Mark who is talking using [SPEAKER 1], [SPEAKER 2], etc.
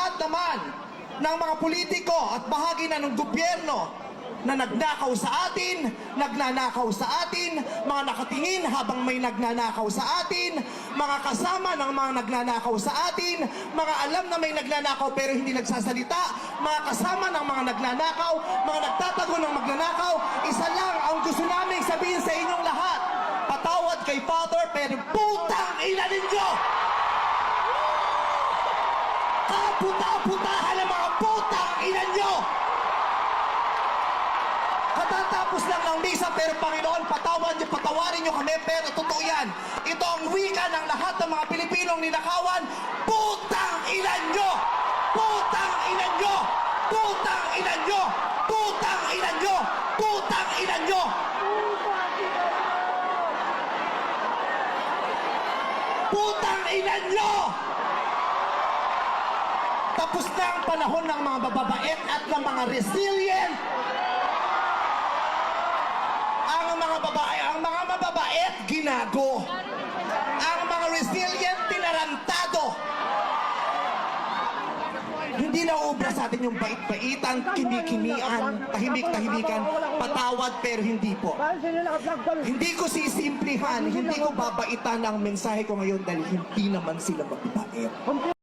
[SPEAKER 1] lahat naman ng mga politiko at bahagi na ng gobyerno na nagnakaw sa atin, nagnanakaw sa atin, mga nakatingin habang may nagnanakaw sa atin, mga kasama ng mga nagnanakaw sa atin, mga alam na may nagnanakaw pero hindi nagsasalita, mga kasama ng mga nagnanakaw, mga nagtatago ng magnanakaw. Isa lang ang gusto namin sabihin sa inyong lahat: patawad kay Father, pero putang ina ninyo! Kaputa-putahan ng mga putang ina nyo! Katatapos lang ng misa, pero Panginoon, patawarin nyo kami, pero totoo yan. Ito ang wika ng lahat ng mga Pilipinong ninakawan: putang ina nyo! Putang ina nyo! Putang ina nyo! Putang ina nyo! Putang ina nyo! Putang ina nyo! Tapos na ang panahon ng mga bababait at ng mga resilient. Ang mga mababait, ginago. Ang mga resilient, tinarantado. Hindi na uubra sa atin yung bait-baitan, kimi-kimian, tahimik-tahimikan, patawad pero hindi po. Hindi ko sisimplihan, hindi ko babaitan ang mensahe ko ngayon dahil hindi naman sila mababait.